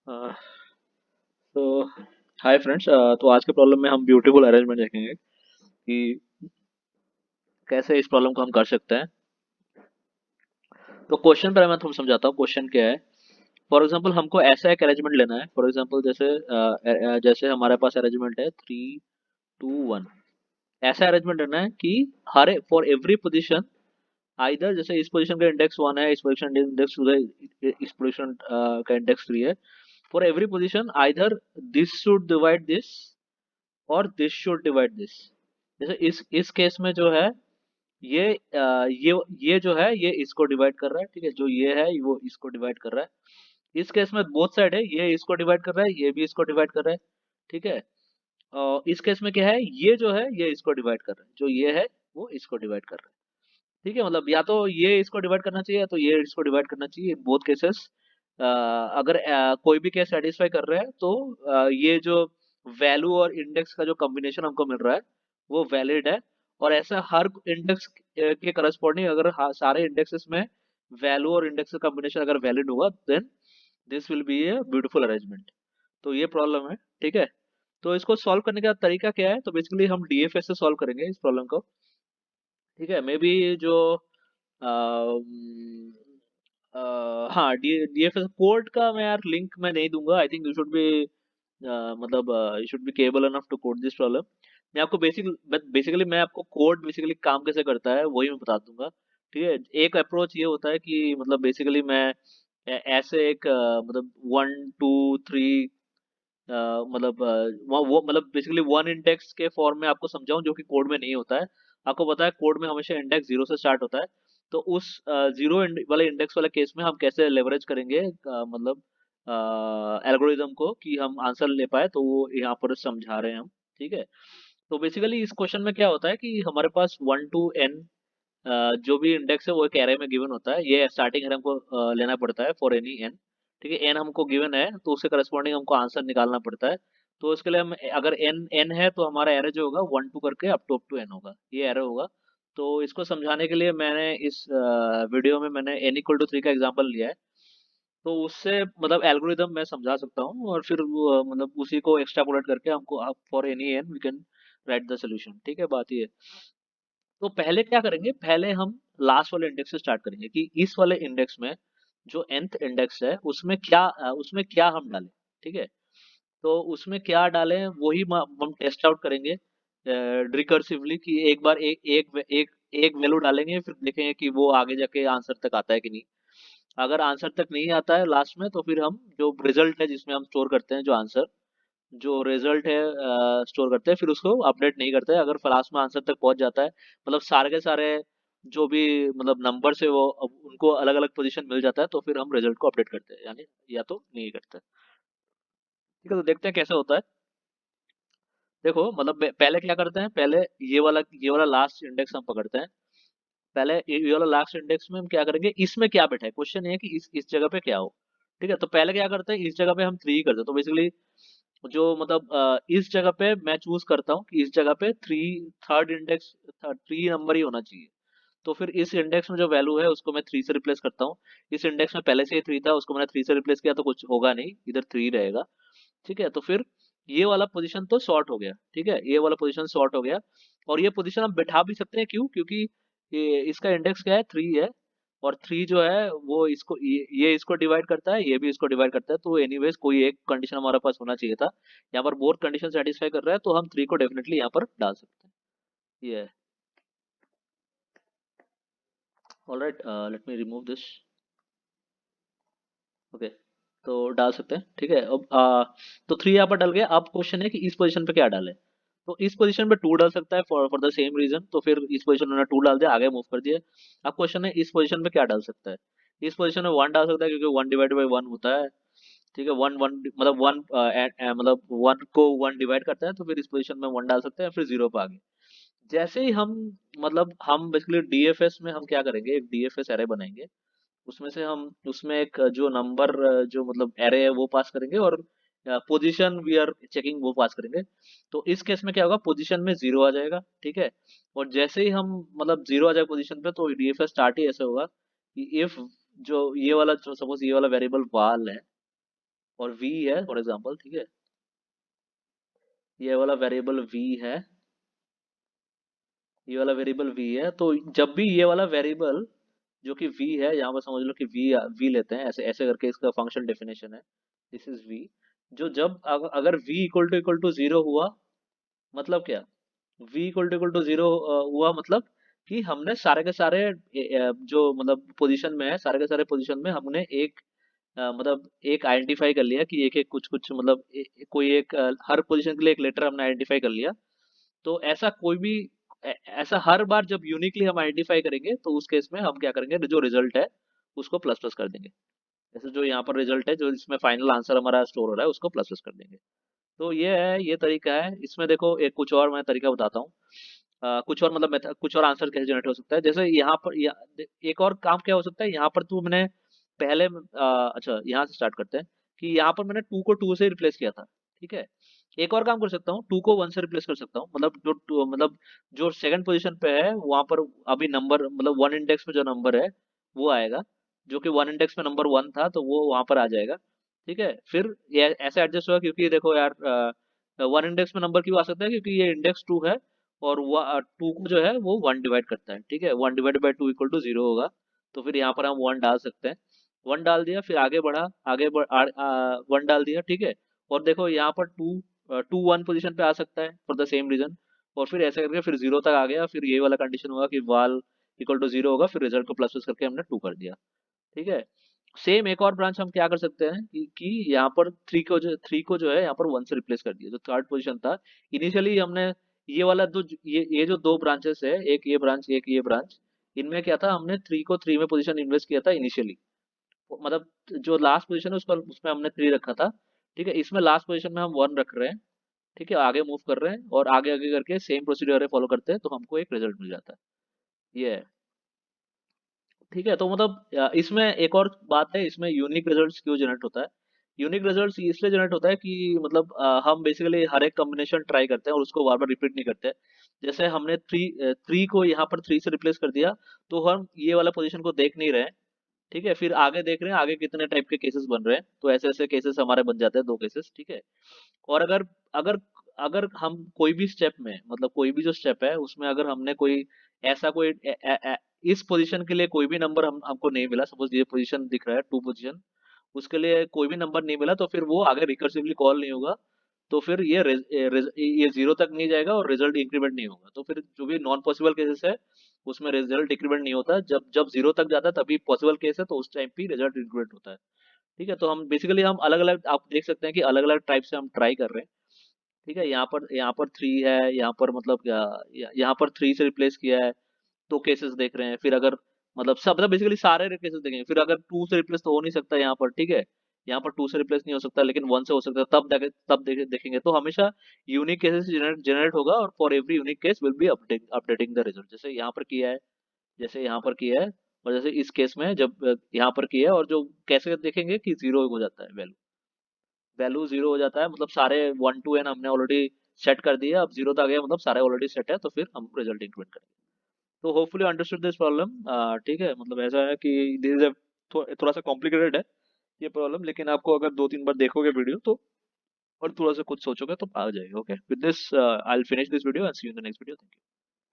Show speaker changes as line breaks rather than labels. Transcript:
तो hi friends. तो आज के प्रॉब्लम में हम ब्यूटीफुल अरेंजमेंट देखेंगे कि कैसे इस प्रॉब्लम को हम कर सकते हैं। तो क्वेश्चन पर मैं तुम समझाता हूँ क्वेश्चन क्या है। फॉर एग्जांपल हमको ऐसा एक अरेंजमेंट लेना है। फॉर एग्जांपल जैसे हमारे पास अरेंजमेंट है 3 2 1। ऐसा अरेंजमेंट लेना है कि her for every position, either जैसे इस पोजीशन का इंडेक्स 1 है, इस पोजीशन इंडेक्स 2 है, इस पोजीशन का इंडेक्स 3 है। For every position either this should divide this और दिस शुड डिवाइड दिस। जैसे इस केस में जो है ये ये जो है ये इसको डिवाइड कर रहा है, ठीक है। जो ये है वो इसको डिवाइड कर रहा है। इस केस में बोथ साइड है, ये इसको डिवाइड कर रहा है, ये भी इसको डिवाइड कर रहा है, ठीक है। और इस केस में क्या है, ये जो है ये इसको डिवाइड कर रहा है, जो ये है वो इसको डिवाइड कर रहा है, ठीक है। मतलब या तो ये इसको डिवाइड करना चाहिए या तो ये इसको डिवाइड करना चाहिए। बोथ केसेस अगर कोई भी केस सेटिस्फाई कर रहे हैं तो ये जो वैल्यू और इंडेक्स का जो कॉम्बिनेशन हमको मिल रहा है वो वैलिड है। और ऐसा हर इंडेक्स के करस्पॉन्डिंग अगर सारे इंडेक्सेस में वैल्यू और इंडेक्स का कॉम्बिनेशन अगर वैलिड होगा then this will be a beautiful arrangement. तो ये प्रॉब्लम है, ठीक है। तो इसको सॉल्व करने का तरीका क्या है, तो बेसिकली हम डीएफएस से सॉल्व करेंगे इस प्रॉब्लम को, ठीक है। मे बी जो अम, हाँ, डीएफएस कोड का मैं यार लिंक मैं नहीं दूंगा। I think you should be मतलब you should be capable enough to code this problem. मैं आपको बेसिकली मैं आपको कोड बेसिकली काम कैसे करता है वही मैं बता दूंगा, ठीक है। एक अप्रोच ये होता है कि मतलब बेसिकली मैं ऐसे एक मतलब 1 2 3 मतलब वो मतलब बेसिकली वन इंडेक्स के फॉर्म में आपको समझाऊं जो कि कोड में नहीं होता है। आपको पता है कोड में हमेशा इंडेक्स जीरो से स्टार्ट होता है। तो उस जीरो वाले इंडेक्स वाले केस में हम कैसे लेवरेज करेंगे मतलब एल्गोरिदम को कि हम आंसर ले पाए, तो वो यहाँ पर समझा रहे हैं हम, ठीक है। तो बेसिकली इस क्वेश्चन में क्या होता है कि हमारे पास 1 to n जो भी इंडेक्स है वो एक एरे में गिवन होता है। ये स्टार्टिंग एरे हमको लेना पड़ता है फॉर एनी एन, ठीक है। एन हमको गिवन है तो उससे करस्पॉन्डिंग हमको आंसर निकालना पड़ता है। तो उसके लिए हम अगर एन एन है तो हमारा एरे जो होगा 1 2 करके अप टू एन होगा, ये एरे होगा। तो इसको समझाने के लिए मैंने इस वीडियो में मैंने n = 3 का एग्जांपल लिया है। तो उससे मतलब एल्गोरिदम मैं समझा सकता हूँ और फिर मतलब उसी को एक्सट्रापोलेट करके हमको for any N we can write the solution, ठीक है। बात ये है। तो पहले क्या करेंगे, पहले हम लास्ट वाले इंडेक्स से स्टार्ट करेंगे कि इस वाले इंडेक्स में जो nth इंडेक्स है उसमें क्या हम डालें, ठीक है। तो उसमें क्या डालें वही हम टेस्ट आउट करेंगे रिकर्सिवली कि एक बार एक वैल्यू डालेंगे, फिर देखेंगे कि वो आगे जाके आंसर तक आता है कि नहीं। अगर आंसर तक नहीं आता है लास्ट में तो फिर हम जो रिजल्ट है जिसमें हम स्टोर करते हैं जो आंसर, जो रिजल्ट है स्टोर करते हैं, फिर उसको अपडेट नहीं करते हैं। अगर क्लास में आंसर तक पहुंच जाता है, मतलब सारे के सारे जो भी मतलब नंबर से वो अब उनको अलग अलग पोजीशन मिल जाता है, तो फिर हम रिजल्ट को अपडेट करते हैं, यानी या तो नहीं करते। ठीक है, तो देखते हैं कैसे होता है। देखो मतलब पहले क्या करते हैं, पहले ये वाला लास्ट इंडेक्स हम पकड़ते हैं। पहले ये वाला लास्ट इंडेक्स में हम क्या करेंगे, इसमें क्या बैठा है, क्वेश्चन ये है कि इस जगह पे क्या हो, ठीक है। तो पहले क्या करते हैं, इस जगह पे हम 3 करते हैं। तो बेसिकली जो मतलब इस जगह पे मैं चूज करता हूँ कि इस जगह पे थर्ड इंडेक्स 3 नंबर ही होना चाहिए। तो फिर इस इंडेक्स में जो वैल्यू है उसको मैं 3 से रिप्लेस करता हूँ। इस इंडेक्स में पहले से ही 3 था, उसको मैंने 3 से रिप्लेस किया तो कुछ होगा नहीं, इधर 3 रहेगा, ठीक है। तो फिर ये वाला पोजीशन तो शॉर्ट हो गया, ठीक है, ये वाला पोजीशन शॉर्ट हो गया। और ये पोजीशन हम बैठा भी सकते हैं, क्यों, क्योंकि इसका इंडेक्स क्या है, 3 है। और 3 जो है वो ये इसको डिवाइड करता है, ये भी इसको डिवाइड करता है। तो एनीवेज कोई एक कंडीशन हमारे पास होना चाहिए था। यहाँ पर बोथ कंडीशन सेटिस्फाई कर रहा है तो हम 3 को डेफिनेटली यहाँ पर डाल सकते हैं। ये है। Alright, let me remove this. Okay, तो डाल सकते हैं, ठीक है। अब तो 3 यहाँ पर डल गया। अब क्वेश्चन है कि इस पोजीशन पे क्या डालें। तो इस पोजीशन पे 2 डाल सकता है फॉर द सेम रीजन। तो फिर इस पोजीशन में 2 डाल दिया, आगे मूव कर दिया। अब क्वेश्चन है इस पोजीशन पे क्या डाल सकता है। इस पोजीशन में 1 डाल सकता है क्योंकि 1/1 होता है, ठीक है। वन वन मतलब 1 मतलब 1 को 1 डिवाइड करता है। तो फिर इस पोजीशन में 1 डाल सकते हैं, फिर 0 पे आ गए। जैसे ही हम मतलब हम बेसिकली डीएफएस में हम क्या करेंगे, एक डीएफएस एरे बनाएंगे। उसमें से हम उसमें एक जो नंबर जो मतलब एरे है वो पास करेंगे, और पोजीशन वी आर चेकिंग वो पास करेंगे। तो इस केस में क्या होगा, पोजीशन में 0 आ जाएगा, ठीक है। और जैसे ही हम मतलब 0 आ जाए पोजीशन पे तो डीएफएस स्टार्ट ही ऐसे होगा कि इफ जो ये वाला जो सपोज ये वाला वेरिएबल वाल है, और v है फॉर एग्जांपल, ठीक है, ये वाला वेरिएबल v है, ये वाला वेरिएबल v है, तो जब भी ये वाला वेरिएबल जो कि v है, यहाँ पर समझ लो कि v लेते हैं, ऐसे ऐसे करके इसका फंक्शन डेफिनेशन है, दिस इज v। जो जब अगर v इक्वल टू जीरो हुआ, मतलब क्या, v इक्वल टू जीरो हुआ मतलब कि हमने सारे के सारे जो मतलब पोजीशन में है, सारे के सारे पोजीशन में हमने एक मतलब एक आइडेंटिफाई कर लिया कि एक एक कुछ कुछ मतलब कोई एक हर पोजीशन के लिए एक लेटर हमने आइडेंटिफाई कर लिया। तो ऐसा कोई भी ऐसा हर बार जब यूनिकली हम आइडेंटिफाई करेंगे तो उस केस में हम क्या करेंगे, जो रिजल्ट है उसको प्लस प्लस कर देंगे। जैसे जो यहाँ पर रिजल्ट है, जो इसमें फाइनल आंसर हमारा स्टोर हो रहा है, उसको प्लस प्लस कर देंगे। तो ये है, ये तरीका है। इसमें देखो एक कुछ और मैं तरीका बताता हूँ। कुछ और मतलब कुछ और आंसर कैसे जनरेट हो सकता है, जैसे यहाँ पर एक और काम क्या हो सकता है, यहाँ पर तू मैंने पहले अच्छा यहाँ से स्टार्ट करते हैं कि यहाँ पर मैंने टू को टू से रिप्लेस किया था, ठीक है। एक और काम कर सकता हूँ, टू को वन से रिप्लेस कर सकता हूँ, मतलब मतलब जो सेकंड पोजीशन पे है वहां पर अभी नंबर मतलब वन इंडेक्स में जो नंबर है वो आएगा, जो कि वन इंडेक्स में नंबर वन था तो वो वहां पर आ जाएगा, ठीक है। फिर ये ऐसे एडजस्ट होगा, क्योंकि देखो यार वन इंडेक्स में नंबर क्यों आ सकता है, क्योंकि ये इंडेक्स टू है और टू को जो है वो वन डिवाइड करता है, ठीक है। One divide by two equal to zero होगा, तो फिर यहाँ पर हम वन डाल सकते हैं। वन डाल दिया, फिर आगे बढ़ा, वन डाल दिया, ठीक है। और देखो यहाँ पर टू वन पोजीशन पे आ सकता है फॉर द सेम रीजन, और फिर ऐसे करके फिर जीरो तक आ गया, फिर ये वाला कंडीशन होगा कि वाल इक्वल टू जीरो होगा, फिर रिजल्ट को प्लस प्लस करके हमने टू कर दिया, ठीक है। सेम एक और ब्रांच हम क्या कर सकते हैं कि यहाँ पर थ्री को जो है यहाँ पर वन से रिप्लेस कर दिया, जो थर्ड पोजीशन था इनिशियली हमने। ये वाला दो, ये जो दो ब्रांचेस है, एक ये ब्रांच एक ये ब्रांच, इनमें क्या था, हमने थ्री को थ्री में पोजीशन इन्वेस्ट किया था इनिशियली, मतलब जो लास्ट पोजीशन है उस पर उसमें हमने थ्री रखा था, ठीक है। इसमें लास्ट पोजीशन में हम वन रख रहे हैं, ठीक है, आगे मूव कर रहे हैं और आगे आगे करके सेम प्रोसीड्यूर फॉलो करते हैं तो हमको एक रिजल्ट मिल जाता है, ये है। ठीक है, तो मतलब इसमें एक और बात है, इसमें यूनिक रिजल्ट्स क्यों जनरेट होता है। यूनिक रिजल्ट्स इसलिए जनरेट होता है कि मतलब हम बेसिकली हर एक कॉम्बिनेशन ट्राई करते हैं और उसको बार बार रिपीट नहीं करते। जैसे हमने थ्री थ्री को यहाँ पर थ्री से रिप्लेस कर दिया, तो हम ये वाला पोजीशन को देख नहीं रहे हैं, ठीक है। फिर आगे देख रहे हैं आगे कितने टाइप के केसेस बन रहे हैं, तो ऐसे ऐसे केसेस हमारे बन जाते हैं, दो केसेस, ठीक है। और अगर अगर अगर हम कोई भी स्टेप में मतलब कोई भी जो स्टेप है उसमें अगर हमने कोई ऐसा कोई इस पोजीशन के लिए कोई भी नंबर हमको नहीं मिला, सपोज ये पोजीशन दिख रहा है टू पोजीशन, उसके लिए कोई भी नंबर नहीं मिला, तो फिर वो आगे रिकर्सिवली कॉल नहीं होगा, तो फिर ये जीरो तक नहीं जाएगा और रिजल्ट इंक्रीमेंट नहीं होगा। तो फिर जो भी नॉन पॉसिबल केसेस है उसमें रिजल्ट इंक्रीमेंट नहीं होता, जब जब जीरो तक जाता है तभी पॉसिबल केस है, तो उस टाइम पे रिजल्ट इंक्रीमेंट होता है, ठीक है। तो हम बेसिकली हम अलग अलग, आप देख सकते हैं कि अलग अलग टाइप से हम ट्राई कर रहे हैं, ठीक है। यहाँ पर थ्री है, यहाँ पर मतलब यहाँ पर थ्री से रिप्लेस किया है, तो केसेस देख रहे हैं। फिर अगर मतलब सब मतलब बेसिकली सारे केसेस देखेंगे, फिर अगर टू से रिप्लेस तो हो नहीं सकता यहाँ पर, ठीक है। यहाँ पर टू से रिप्लेस नहीं हो सकता, लेकिन वन से हो सकता है, देखेंगे तो हमेशा यूनिक केसेस जनरेट होगा, और for every unique case will be updating the result, जैसे यहाँ पर किया है, जैसे यहाँ पर किया है, और जैसे इस केस में जब यहाँ पर किया है, और जो कैसे देखेंगे कि जीरो हो जाता है, वैल्यू वैल्यू जीरो हो जाता है, मतलब सारे वन टू एन हमने ऑलरेडी सेट कर दिया, अब जीरो तक आ गया मतलब सारे ऑलरेडी सेट है, तो फिर हम रिजल्ट इंक्रीमेंट करेंगे। तो होपफुली अंडरस्टूड दिस प्रॉब्लम, ठीक है। मतलब ऐसा है कि दिस इज थोड़ा सा कॉम्प्लिकेटेड है ये प्रॉब्लम, लेकिन आपको अगर दो तीन बार देखोगे वीडियो तो और थोड़ा सा कुछ सोचोगे तो आ जाएगा। Okay, with this I will finish this video and see you in the next video. Thank you.